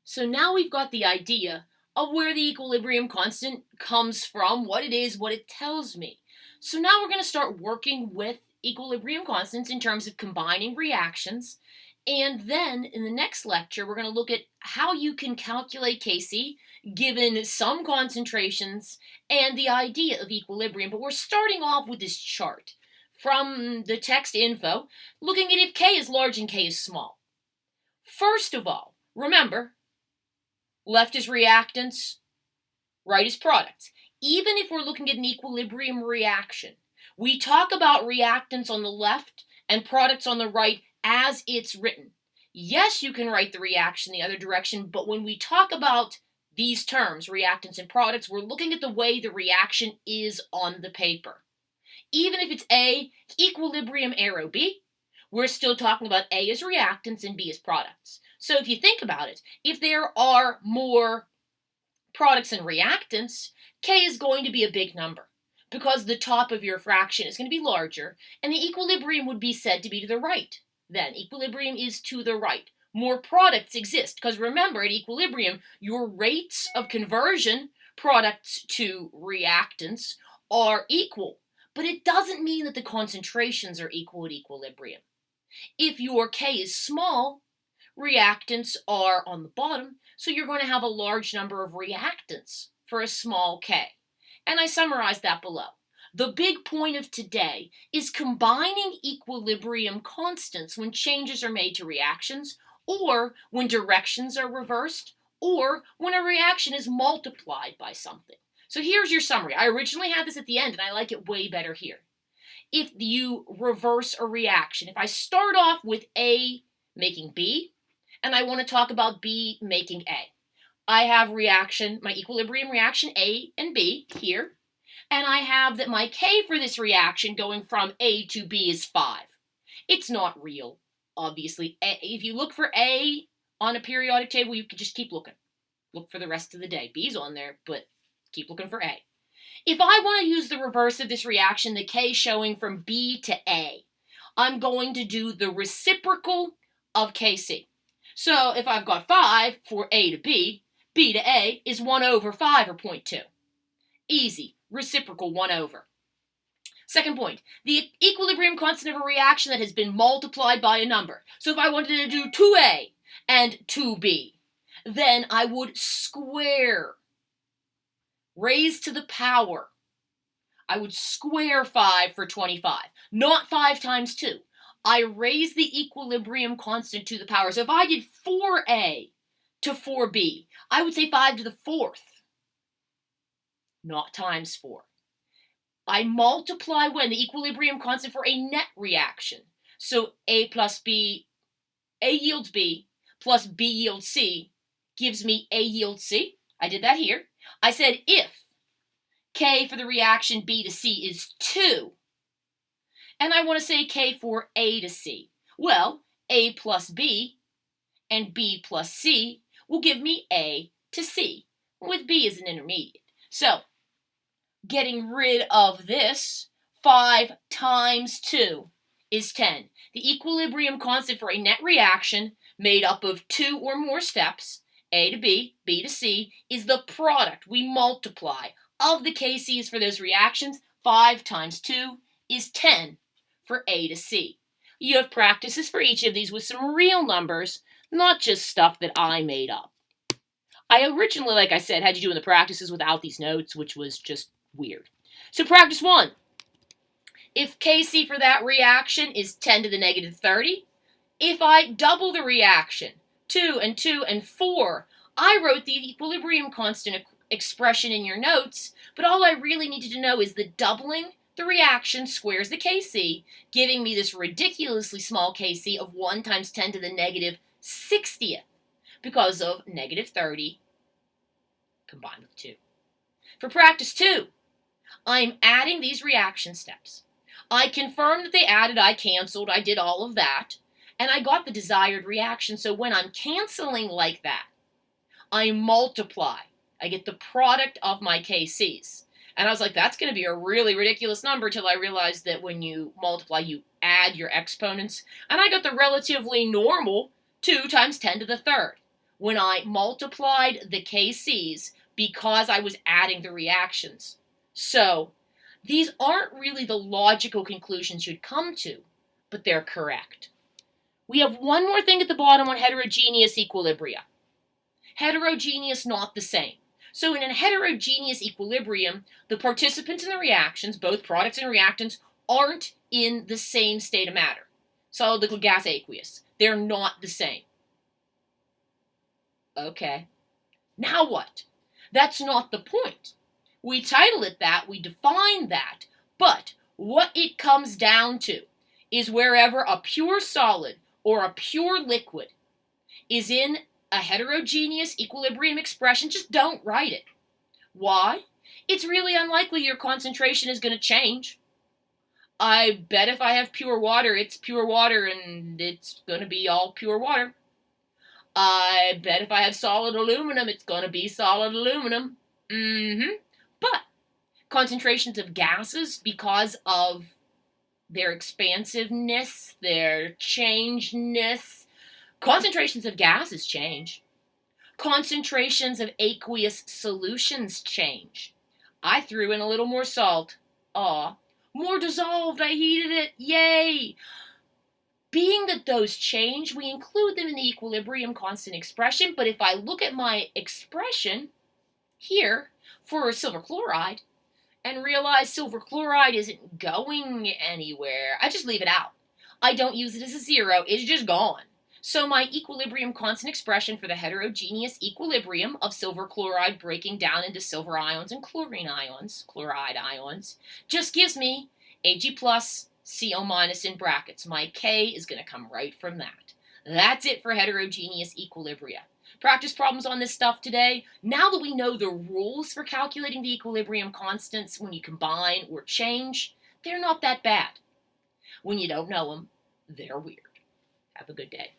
So now we've got the idea of where the equilibrium constant comes from, what it is, what it tells me. So now we're going to start working with equilibrium constants in terms of combining reactions. And then in the next lecture, we're going to look at how you can calculate Kc given some concentrations and the idea of equilibrium. But we're starting off with this chart from the text info, looking at if K is large and K is small. First of all, remember, left is reactants, right is products. Even if we're looking at an equilibrium reaction, we talk about reactants on the left and products on the right as it's written. Yes, you can write the reaction the other direction, but when we talk about these terms, reactants and products, we're looking at the way the reaction is on the paper. Even if it's A, equilibrium arrow B, we're still talking about A as reactants and B as products. So if you think about it, if there are more products and reactants, K is going to be a big number because the top of your fraction is going to be larger and the equilibrium would be said to be to the right. Then equilibrium is to the right. More products exist because remember, at equilibrium, your rates of conversion, products to reactants, are equal. But it doesn't mean that the concentrations are equal at equilibrium. If your K is small, reactants are on the bottom, so you're going to have a large number of reactants for a small K. And I summarized that below. The big point of today is combining equilibrium constants when changes are made to reactions, or when directions are reversed, or when a reaction is multiplied by something. So here's your summary. I originally had this at the end, and I like it way better here. If you reverse a reaction, if I start off with A making B, and I want to talk about B making A, I have reaction, my equilibrium reaction A and B here, and I have that my K for this reaction going from A to B is 5. It's not real, obviously. If you look for A on a periodic table, you can just keep looking. Look for the rest of the day. B's on there, but keep looking for A. If I want to use the reverse of this reaction, the K showing from B to A, I'm going to do the reciprocal of Kc. So if I've got 5 for A to B, B to A is 1 over 5 or 0.2. Easy. Reciprocal 1 over. Second point, the equilibrium constant of a reaction that has been multiplied by a number. So if I wanted to do 2A and 2B, then I would square, raise to the power. I would square 5 for 25, not 5 times 2. I raise the equilibrium constant to the power. So if I did 4A to 4B, I would say 5 to the 4th, not times 4. I multiply when the equilibrium constant for a net reaction. So A plus B, A yields B, plus B yields C, gives me A yields C. I did that here. I said if K for the reaction B to C is 2, and I want to say K for A to C, well, A plus B and B plus C will give me A to C, with B as an intermediate. So, getting rid of this, 5 times 2 is 10. The equilibrium constant for a net reaction made up of 2 or more steps, A to B, B to C, is the product we multiply of the Kc's for those reactions. 5 times 2 is 10 for A to C. You have practices for each of these with some real numbers, not just stuff that I made up. I originally, like I said, had you do in the practices without these notes, which was just weird. So practice 1. If Kc for that reaction is 10 to the negative 30, if I double the reaction, 2 and 2 and 4, I wrote the equilibrium constant expression in your notes, but all I really needed to know is that doubling the reaction squares the Kc, giving me this ridiculously small Kc of 1 times 10 to the negative 60th, because of negative 30 combined with 2. For practice 2, I'm adding these reaction steps. I confirmed that they added, I canceled, I did all of that, and I got the desired reaction. So when I'm canceling like that, I multiply. I get the product of my Kc's. And I was like, that's going to be a really ridiculous number till I realized that when you multiply, you add your exponents. And I got the relatively normal 2 times 10 to the third. when I multiplied the KC's because I was adding the reactions. So these aren't really the logical conclusions you'd come to, but they're correct. We have one more thing at the bottom on heterogeneous equilibria. Heterogeneous, not the same. So in a heterogeneous equilibrium, the participants in the reactions, both products and reactants, aren't in the same state of matter. Solid, liquid, gas, aqueous. They're not the same. Okay. Now what? That's not the point. We title it that, we define that, but what it comes down to is wherever a pure solid or a pure liquid is in a heterogeneous equilibrium expression, just don't write it. Why? It's really unlikely your concentration is going to change. I bet if I have pure water, it's pure water and it's going to be all pure water. I bet if I have solid aluminum, it's going to be solid aluminum. But concentrations of gases, because of their expansiveness, their changeness, concentrations of gases change. Concentrations of aqueous solutions change. I threw in a little more salt. Aw, more dissolved, I heated it, yay! Being that those change, we include them in the equilibrium constant expression, but if I look at my expression here for silver chloride and realize silver chloride isn't going anywhere, I just leave it out. I don't use it as a zero, it's just gone. So my equilibrium constant expression for the heterogeneous equilibrium of silver chloride breaking down into silver ions and chlorine ions, chloride ions, just gives me Ag plus CO minus in brackets. My K is going to come right from that. That's it for heterogeneous equilibria. Practice problems on this stuff today. Now that we know the rules for calculating the equilibrium constants when you combine or change, they're not that bad. When you don't know them, they're weird. Have a good day.